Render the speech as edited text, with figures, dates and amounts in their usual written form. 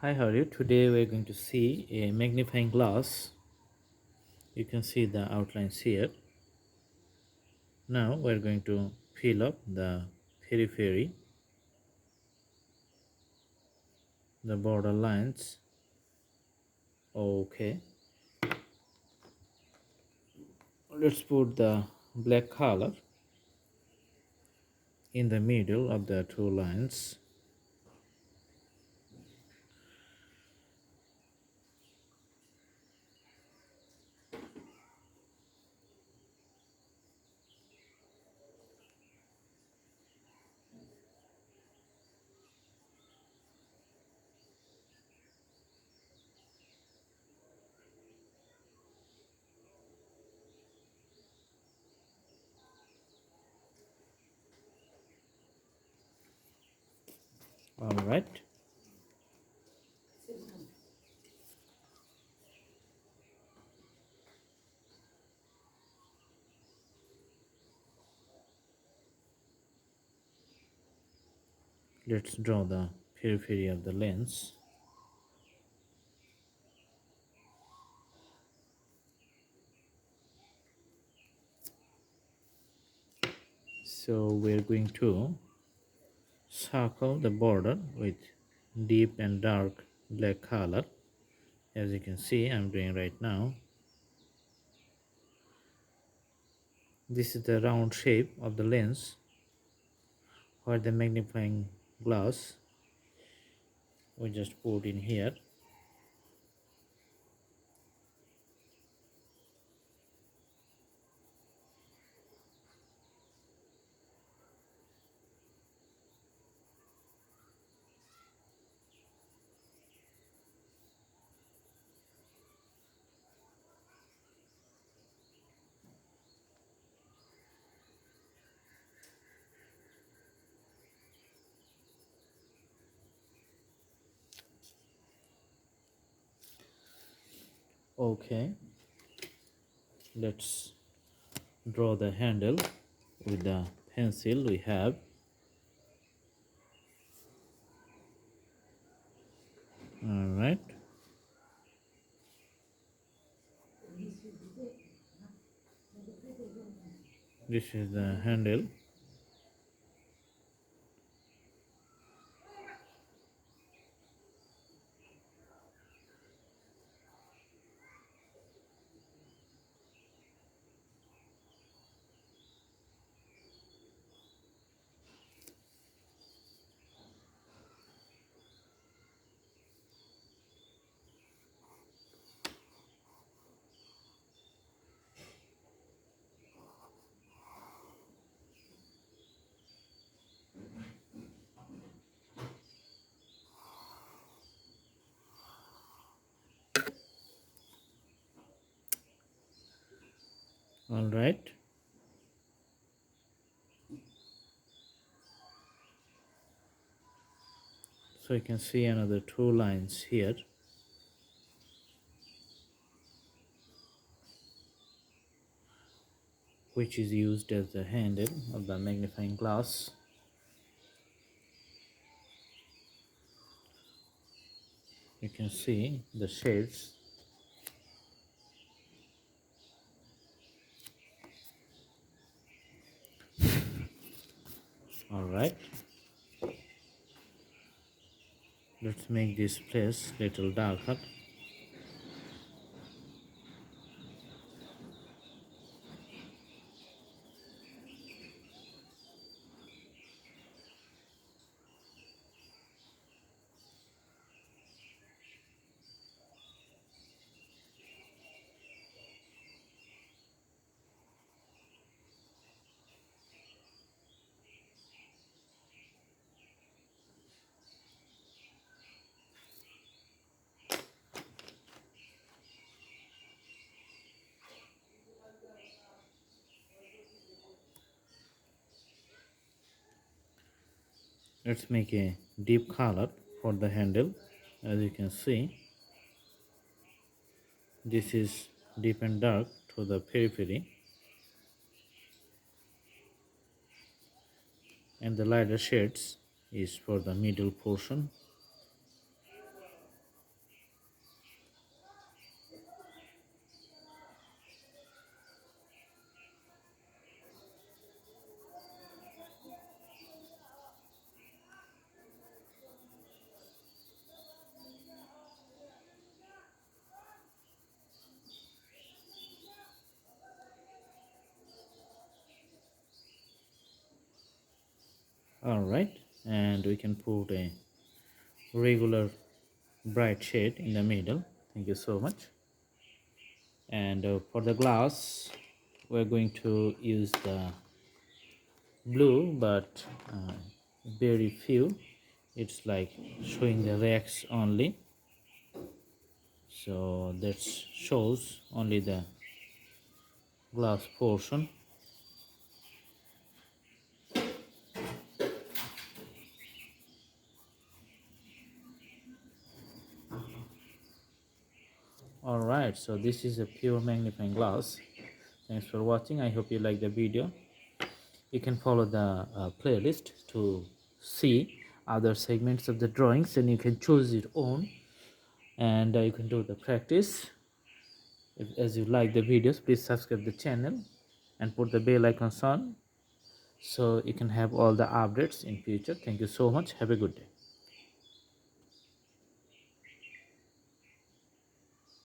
Hi, how are you? Today we're going to see a magnifying glass. You can see the outlines here. Now we're going to fill up the periphery, the border lines. Okay, let's put the black color in the middle of the two lines. All right. Let's draw the periphery of the lens. So we're going to circle the border with deep and dark black color. As you can see, I'm doing right now. This is the round shape of the lens where the magnifying glass we just put in here. Okay, let's draw the handle with the pencil we have. All right, this is the handle. All right, so you can see another two lines here, which is used as the handle of the magnifying glass. You can see the shades. All right, let's make this place little darker. Let's make a deep color for the handle. As you can see, this is deep and dark to the periphery, and the lighter shades is for the middle portion. All right, and we can put a regular bright shade in the middle. Thank you so much. And for the glass, we're going to use the blue, but very few. It's like showing the racks only, so that shows only the glass portion. All right, so this is a pure magnifying glass. Thanks for watching. I hope you like the video. You can follow the playlist to see other segments of the drawings, and you can choose your own, and you can do the practice. As you like the videos, please subscribe the channel and put the bell icons on so you can have all the updates in future. Thank you so much. Have a good day.